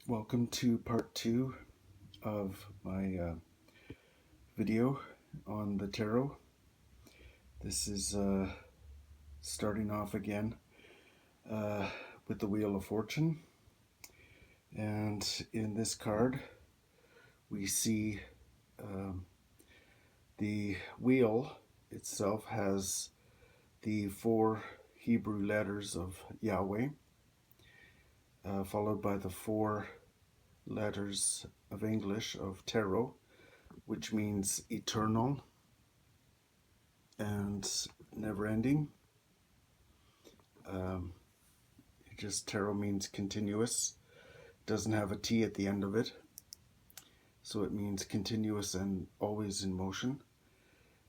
Welcome to part 2 of my video on the tarot. This is starting off again with the Wheel of Fortune. And in this card, we see the wheel itself has the 4 Hebrew letters of Yahweh, followed by the 4 letters of English of tarot, which means eternal and never-ending. Tarot means continuous. It doesn't have a T at the end of it, so it means continuous and always in motion.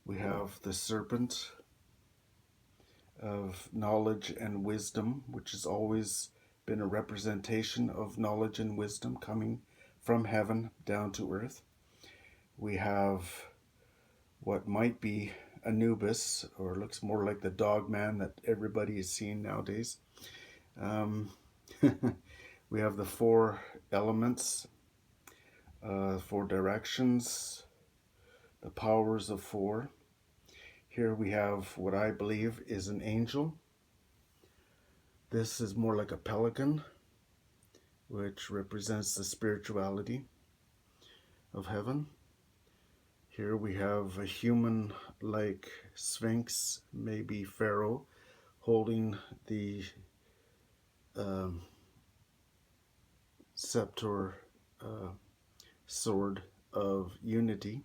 We have the serpent of knowledge and wisdom, which has always been a representation of knowledge and wisdom coming from heaven down to earth. We have what might be Anubis, or looks more like the dog man that everybody is seeing nowadays. We have the 4 elements, 4 directions, the powers of 4. Here we have what I believe is an angel. This is more like a pelican, which represents the spirituality of heaven. Here we have a human-like sphinx, maybe pharaoh, holding the scepter sword of unity.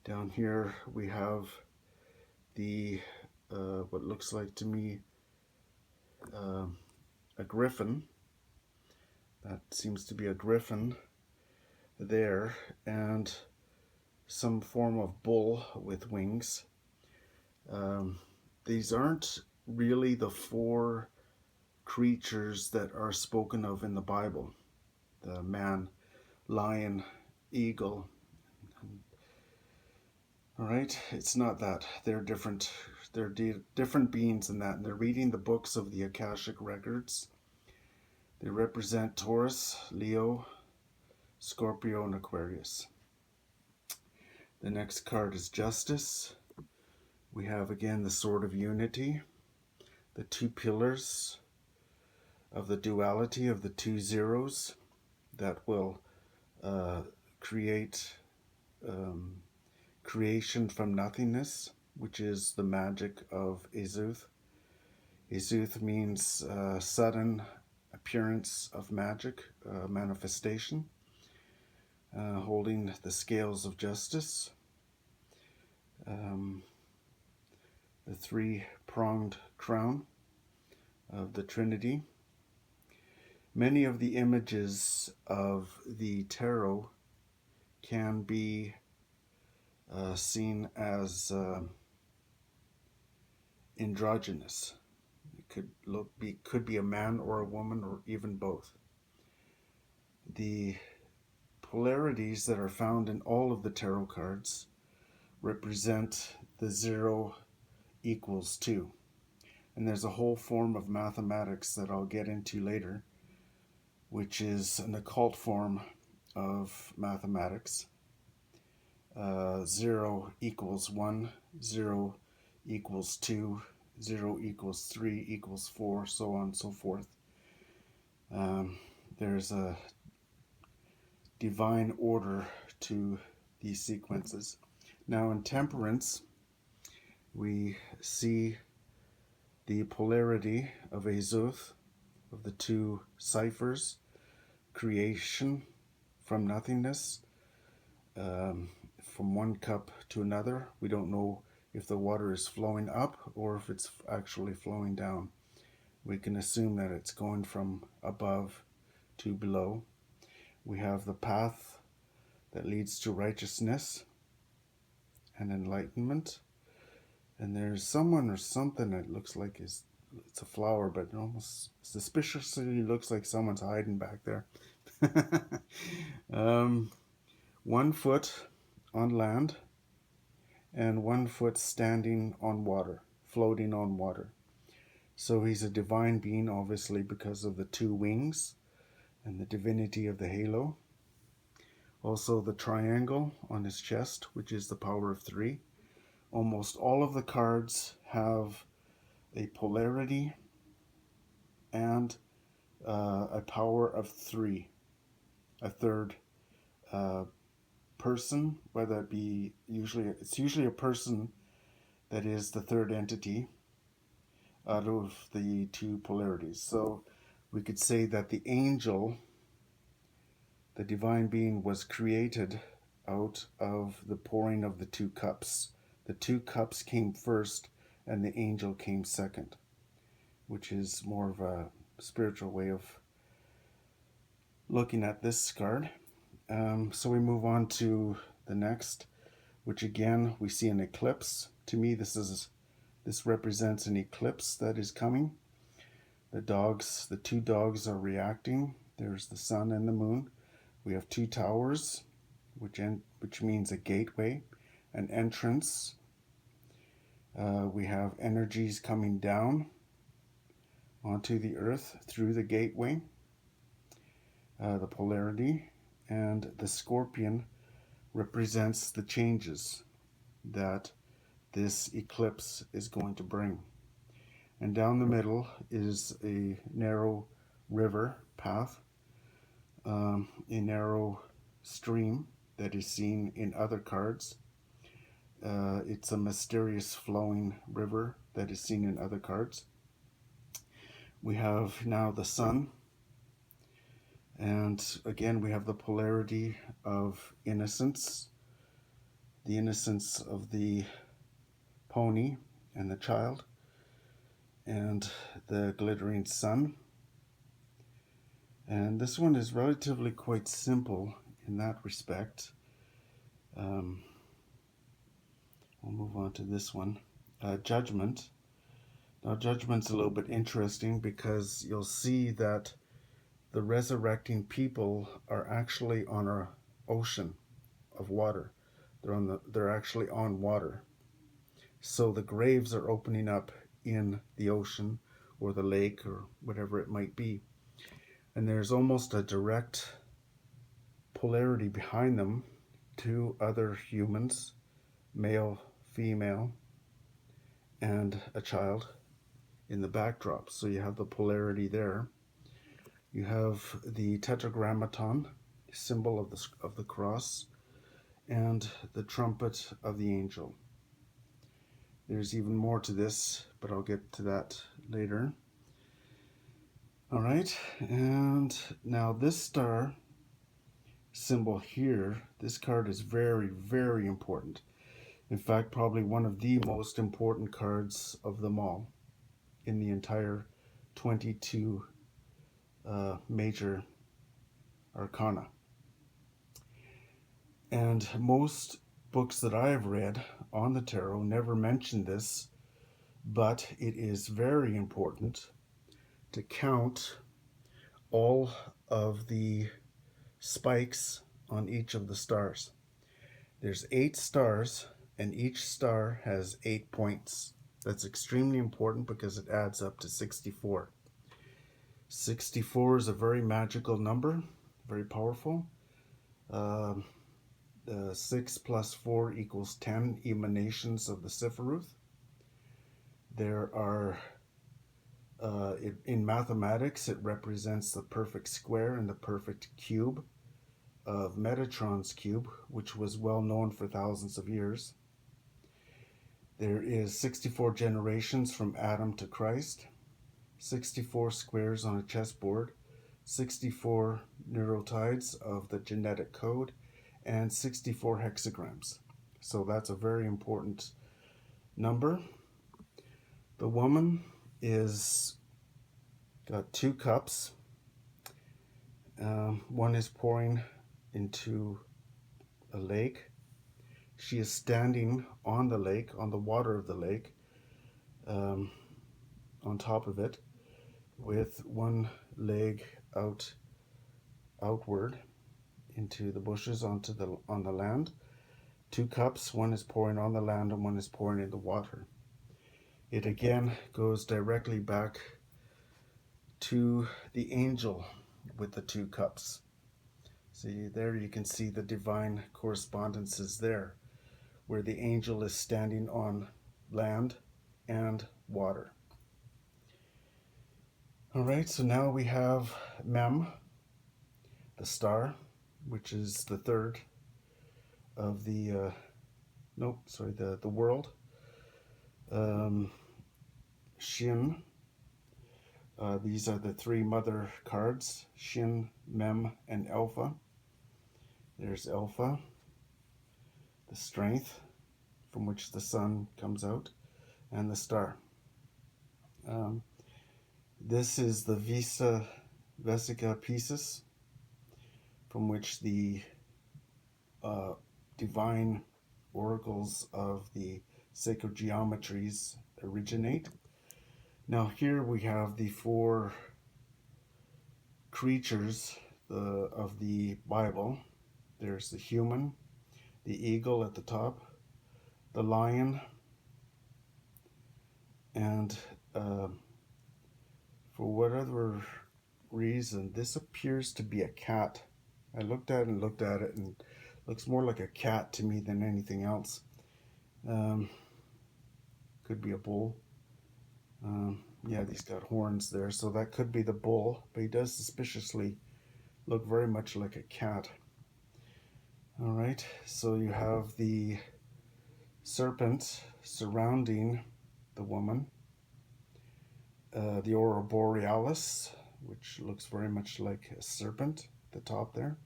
Down here we have the what looks like to me a griffin. That seems to be a griffin there, and some form of bull with wings. These aren't really the 4 creatures that are spoken of in the Bible. The man, lion, eagle. All right, it's not that. They're different. They're different beings in that. And they're reading the books of the Akashic records. They represent Taurus, Leo, Scorpio, and Aquarius. The next card is Justice. We have again the Sword of Unity, the 2 pillars of the duality of the 2 zeros that will create creation from nothingness, which is the magic of Azoth. Azoth means sudden appearance of magic, manifestation, holding the scales of justice. The 3-pronged crown of the Trinity. Many of the images of the tarot can be seen as androgynous. It could be a man or a woman, or even both. The polarities that are found in all of the tarot cards represent the 0 equals 2. And there's a whole form of mathematics that I'll get into later, which is an occult form of mathematics. 0 equals 1, 0 equals 2, 0 equals 3 equals 4, so on and so forth. There's a divine order to these sequences. Now in Temperance, we see the polarity of Azoth, of the 2 ciphers, creation from nothingness, from one cup to another. We don't know if the water is flowing up or if it's actually flowing down. We can assume that it's going from above to below. We have the path that leads to righteousness and enlightenment. And there's someone or something that looks like it's a flower, but it almost suspiciously looks like someone's hiding back there. 1 foot on land and 1 foot standing on water, floating on water. So he's a divine being, obviously, because of the 2 wings and the divinity of the halo. Also the triangle on his chest, which is the power of 3. Almost all of the cards have a polarity and a power of 3, a third person, whether it be it's usually a person that is the third entity out of the two polarities. So we could say that the angel, the divine being, was created out of the pouring of the 2 cups. The 2 cups came first and the angel came second, which is more of a spiritual way of looking at this card. So we move on to the next, which again we see an eclipse. To me, this represents an eclipse that is coming. The 2 dogs are reacting. There's the sun and the moon. We have 2 towers, which means a gateway, an entrance. We have energies coming down onto the earth through the gateway, the polarity, and the scorpion represents the changes that this eclipse is going to bring. And down the middle is a narrow river path, a narrow stream that is seen in other cards. It's a mysterious flowing river that is seen in other cards. We have now the sun, and again we have the polarity of innocence, the innocence of the pony and the child, and the glittering sun. And this one is relatively quite simple in that respect. We'll move on to this one. Judgment. Now Judgment's a little bit interesting because you'll see that the resurrecting people are actually on an ocean of water. They're actually on water. So the graves are opening up in the ocean or the lake or whatever it might be. And there's almost a direct polarity behind them to other humans, male, female, and a child in the backdrop. So you have the polarity there. You have the tetragrammaton, symbol of the cross, and the trumpet of the angel. There's even more to this, but I'll get to that later. All right, and now this star symbol here, this card is very, very important. In fact, probably one of the most important cards of them all in the entire 22 major arcana. And most books that I have read on the tarot never mention this, but it is very important to count all of the spikes on each of the stars. There's 8 stars, and each star has 8 points. That's extremely important because it adds up to 64. 64 is a very magical number, very powerful. 6 plus 4 equals 10 emanations of the Sephiroth. There are, in mathematics, it represents the perfect square and the perfect cube of Metatron's cube, which was well known for thousands of years. There is 64 generations from Adam to Christ, 64 squares on a chessboard, 64 neurotides of the genetic code, and 64 hexagrams. So that's a very important number. The woman is got 2 cups. One is pouring into a lake. She is standing on the lake, on the water of the lake, on top of it, with one leg outward into the bushes on the land. 2 cups, one is pouring on the land and one is pouring in the water. It again goes directly back to the angel with the 2 cups. See, there you can see the divine correspondences there, where the angel is standing on land and water. All right, so now we have Mem, the star, which is the third of the, the world. Shin, these are the 3 mother cards, Shin, Mem, and Alpha. There's Alpha, the strength from which the sun comes out, and the star. This is the Vesica Piscis, from which the divine oracles of the sacred geometries originate. Now here we have the 4 creatures of the Bible. There's the human, the eagle at the top, the lion, and for whatever reason, this appears to be a cat. I looked at it and it looks more like a cat to me than anything else. Could be a bull. Yeah, he's got horns there, so that could be the bull, but he does suspiciously look very much like a cat. All right, so you have the serpent surrounding the woman, the aurora borealis, which looks very much like a serpent at the top there.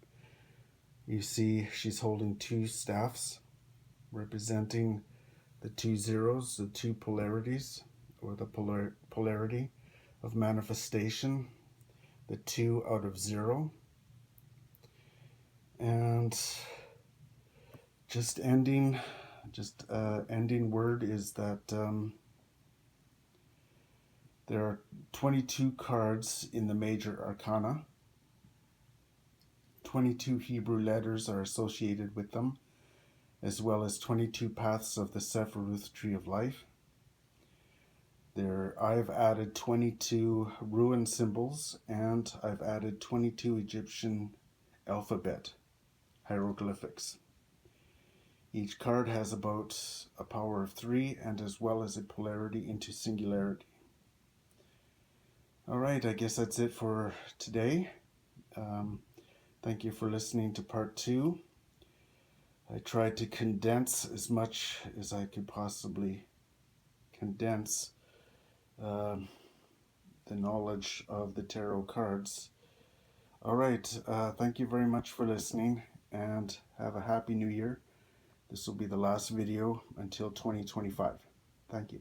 You see she's holding 2 staffs representing the 2 zeros, the 2 polarities, or the polarity of manifestation, the 2 out of 0. And ending word is that there are 22 cards in the major arcana. 22 Hebrew letters are associated with them, as well as 22 paths of the Sephiroth Tree of Life. I've added 22 rune symbols, and I've added 22 Egyptian alphabet hieroglyphics. Each card has about a power of 3, and as well as a polarity into singularity. All right, I guess that's it for today. Thank you for listening to part 2. I tried to condense as much as I could possibly condense the knowledge of the tarot cards. All right, thank you very much for listening, and have a happy new year. This will be the last video until 2025. Thank you.